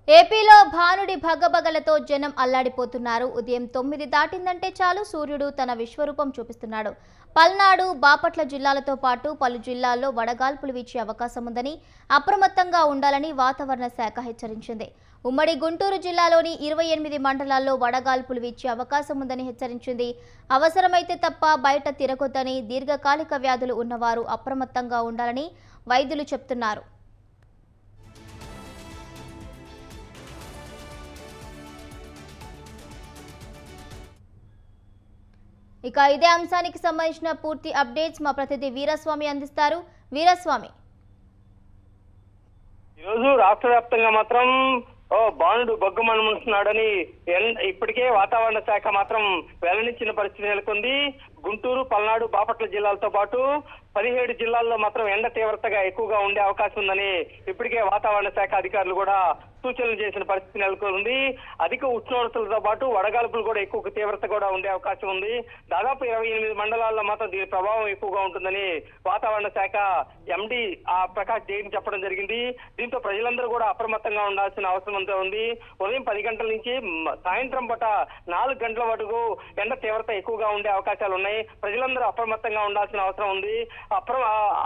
ఏపీలో భానుడి భగభగలతో జనం అల్లాడిపోతున్నారు. ఉదయం 9 దాటిందంటే చాలు సూర్యుడు తన విశ్వరూపం చూపిస్తున్నాడు. పల్నాడు, బాపట్ల జిల్లాలతో పాటు పలు జిల్లాల్లో వడగాల్పులు వీచే అవకాశం ఉందని, అప్రమత్తంగా ఉండాలని వాతావరణ శాఖ హెచ్చరించింది. ఉమ్మడి గుంటూరు జిల్లాలోని 28 మండలాల్లో వడగాల్పులు వీచే అవకాశం ఉందని హెచ్చరించింది. అవసరమైతే తప్ప బయట తిరగొద్దని, దీర్ఘకాలిక వ్యాధులు ఉన్నవారు అప్రమత్తంగా ఉండాలని వైద్యులు చెబుతున్నారు. ఇక ఇదే అంశానికి సంబంధించిన పూర్తి అప్డేట్స్ మా ప్రతినిధి వీరస్వామి అందిస్తారు. వీరస్వామి, ఈరోజు రాష్ట్ర వ్యాప్తంగా మాత్రం బాణుడు బొగ్గుమనుకుంటున్నాడని ఇప్పటికే వాతావరణ శాఖ మాత్రం వెల్లడించిన పరిస్థితి నెలకొంది. గుంటూరు, పల్నాడు, బాపట్ల జిల్లాలతో పాటు 17 జిల్లాల్లో మాత్రం ఎండ తీవ్రతగా ఎక్కువగా ఉండే అవకాశం ఉందని ఇప్పటికే వాతావరణ శాఖ అధికారులు కూడా సూచనలు చేసిన పరిస్థితి నెలకొంది. అధిక ఉష్ణోగ్రతలతో పాటు వడగాల్పులు కూడా ఎక్కువ తీవ్రత కూడా ఉండే అవకాశం ఉంది. దాదాపు 28 మండలాల్లో మాత్రం దీని ప్రభావం ఎక్కువగా ఉంటుందని వాతావరణ శాఖ ఎండి ప్రకాష్ జైన్ చెప్పడం జరిగింది. దీంతో ప్రజలందరూ కూడా అప్రమత్తంగా ఉండాల్సిన అవసరం అంతా ఉంది. ఉదయం 10 గంటల నుంచి సాయంత్రం పూట 4 గంటల వరకు ఎండ తీవ్రత ఎక్కువగా ఉండే అవకాశాలు ఉన్నాయి. ప్రజలందరూ అప్రమత్తంగా ఉండాల్సిన అవసరం ఉంది.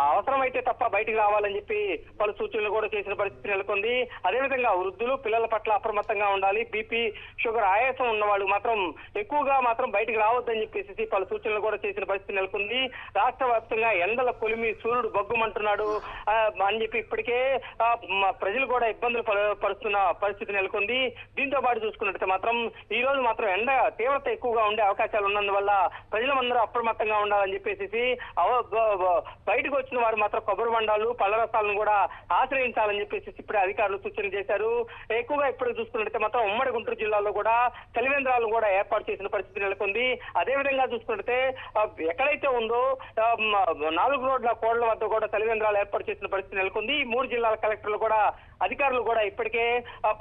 అవసరమైతే తప్ప బయటికి రావాలని చెప్పి పలు సూచనలు కూడా చేసిన పరిస్థితి నెలకొంది. అదేవిధంగా వృద్ధులు, పిల్లల పట్ల అప్రమత్తంగా ఉండాలి. బీపీ, షుగర్, ఆయాసం ఉన్న వాళ్ళు మాత్రం ఎక్కువగా మాత్రం బయటికి రావద్దని చెప్పేసి పలు సూచనలు కూడా చేసిన పరిస్థితి నెలకొంది. రాష్ట్ర వ్యాప్తంగా ఎండల కొలిమి, సూర్యుడు బొగ్గుమంటున్నాడు అని చెప్పి ఇప్పటికే ప్రజలు కూడా ఇబ్బందులు పరుస్తున్న పరిస్థితి నెలకొంది. దీంతో పాటు చూసుకున్నట్లయితే మాత్రం ఈ రోజు మాత్రం ఎండ తీవ్రత ఎక్కువగా ఉండే అవకాశాలు ఉన్నందువల్ల ప్రజలందరూ అప్రమత్తంగా ఉండాలని చెప్పేసి బయటకు వచ్చిన వారు మాత్రం కొబ్బరి బండాలు, పళ్ళ రసాలను కూడా ఆశ్రయించాలని చెప్పేసి ఇప్పుడే అధికారులు సూచన చేశారు. ఎక్కువగా ఇప్పుడు చూసుకున్నట్లయితే మాత్రం ఉమ్మడి గుంటూరు జిల్లాలో కూడా చలివేంద్రాలను కూడా ఏర్పాటు చేసిన పరిస్థితి నెలకొంది. అదే విధంగా చూసుకుంటే ఎక్కడైతే ఉందో 4 రోడ్ల కోళ్ల వద్ద కూడా చలివేంద్రాలు ఏర్పాటు చేసిన పరిస్థితి నెలకొంది. 3 జిల్లాల కలెక్టర్లు కూడా, అధికారులు కూడా ఇప్పటికే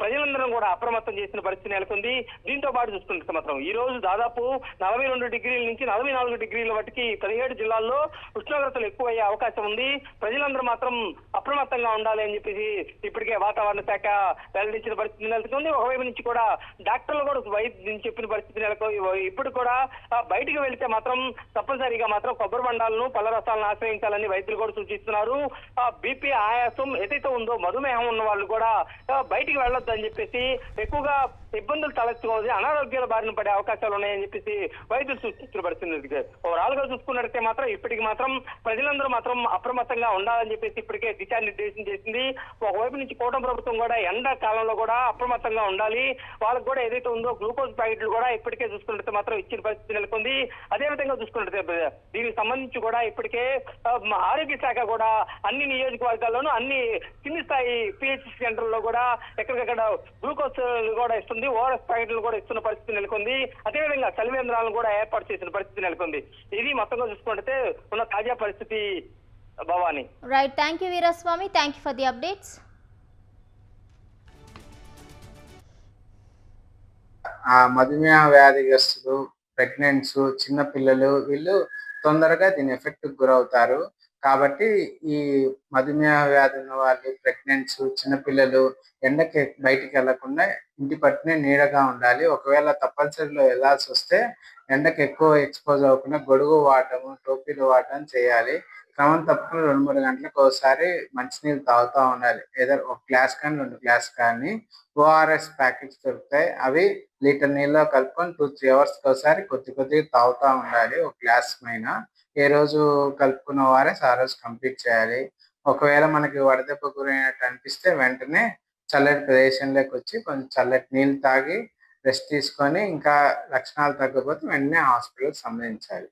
ప్రజలందరూ కూడా అప్రమత్తం చేసిన పరిస్థితి నెలకొంది. దీంతో పాటు చూసుకుంటే మాత్రం ఈ రోజు దాదాపు 42 డిగ్రీల నుంచి 44 డిగ్రీల వరకు 17 జిల్లాల్లో ఉష్ణోగ్రతలు ఎక్కువయ్యే అవకాశం ఉంది. ప్రజలందరూ మాత్రం అప్రమత్తంగా ఉండాలి అని చెప్పేసి ఇప్పటికే వాతావరణ శాఖ వెల్లడించిన పరిస్థితి నెలకొంది. ఒకవైపు నుంచి కూడా డాక్టర్లు కూడా చెప్పిన పరిస్థితి నెలకొంది. ఇప్పుడు కూడా బయటికి వెళితే మాత్రం తప్పనిసరిగా మాత్రం కొబ్బరి బండాలను, పళ్ళ రసాలను ఆశ్రయించాలని వైద్యులు కూడా సూచిస్తున్నారు. బీపీ, ఆయాసం ఏదైతే ఉందో, మధుమేహం ఉన్న వాళ్ళు కూడా బయటికి వెళ్ళొద్దు అని చెప్పేసి, ఎక్కువగా ఇబ్బందులు తలెత్తుకోవాలి, అనారోగ్యాల బారిన పడే అవకాశాలు ఉన్నాయని చెప్పేసి వైద్యులు సూచించిన పరిస్థితి. ఓవరాల్ గా చూసుకున్నట్లయితే మాత్రం ఇప్పటికి మాత్రం ప్రజలందరూ మాత్రం అప్రమత్తంగా ఉండాలని చెప్పేసి ఇప్పటికే దిశానిర్దేశం చేసింది. ఒకవైపు నుంచి కూటమి ప్రభుత్వం కూడా ఎండాకాలంలో కూడా అప్రమత్తంగా ఉండాలి. వాళ్ళకు కూడా ఏదైతే ఉందో గ్లూకోజ్ ప్యాకెట్లు కూడా ఇప్పటికే చూసుకున్నట్లయితే మాత్రం ఇచ్చిన పరిస్థితి నెలకొంది. అదేవిధంగా చూసుకున్నట్లయితే దీనికి సంబంధించి కూడా ఇప్పటికే ఆరోగ్య శాఖ కూడా అన్ని నియోజకవర్గాల్లోనూ, అన్ని కింది స్థాయి పిహెచ్ సెంటర్లో కూడా ఎక్కడికక్కడ గ్లూకోజ్ కూడా ఇస్తుంది, ఓఆర్ఎస్ ప్యాకెట్లు కూడా ఇస్తున్న పరిస్థితి నెలకొంది. అదేవిధంగా చలివేంద్రాలను కూడా ఏర్పాటు చేసిన పరిస్థితి నెలకొంది. ఇది మొత్తంగా చూసుకుంటే ఉన్న తాజా పరిస్థితి. Bhavani, right. Thank you Veeraswamy. Thank you for the updates. మధుమేహ వ్యాధిగ్రస్తులు, ప్రెగ్నెంట్స్, చిన్న పిల్లలు వీళ్ళు తొందరగా దీని ఎఫెక్ట్ గురవుతారు. కాబట్టి ఈ మధుమేహ వ్యాధి ఉన్న వాళ్ళు, ప్రెగ్నెంట్స్, చిన్నపిల్లలు ఎండకి బయటికి వెళ్లకుండా ఇంటి పట్టునే నీడగా ఉండాలి. ఒకవేళ తప్పనిసరిలో వెళ్లాల్సి వస్తే ఎండకు ఎక్కువ ఎక్స్పోజ్ అవ్వకుండా గొడుగు వాడటము, టోపీలు వాడటం చేయాలి. క్రమం తప్పకుండా 2-3 గంటలకు ఒకసారి మంచినీళ్ళు తాగుతూ ఉండాలి. ఏదో ఒక గ్లాస్ కానీ 2 గ్లాస్ కానీ. ఓఆర్ఎస్ ప్యాకెట్స్ దొరుకుతాయి, అవి లీటర్ నీళ్ళలో కలుపుకొని 2-3 అవర్స్కి ఒకసారి కొద్దిగా తాగుతూ ఉండాలి. ఒక గ్లాస్ పైన ఏ రోజు కలుపుకున్న ఓఆర్ఎస్ ఆ రోజు కంప్లీట్ చేయాలి. ఒకవేళ మనకి వడదెబ్బ గురైనట్టు అనిపిస్తే వెంటనే చల్లటి ప్రదేశంలోకి వచ్చి కొంచెం చల్లటి నీళ్ళు తాగి రెస్ట్ తీసుకొని, ఇంకా లక్షణాలు తగ్గకపోతే వెంటనే హాస్పిటల్కి సంప్రదించాలి.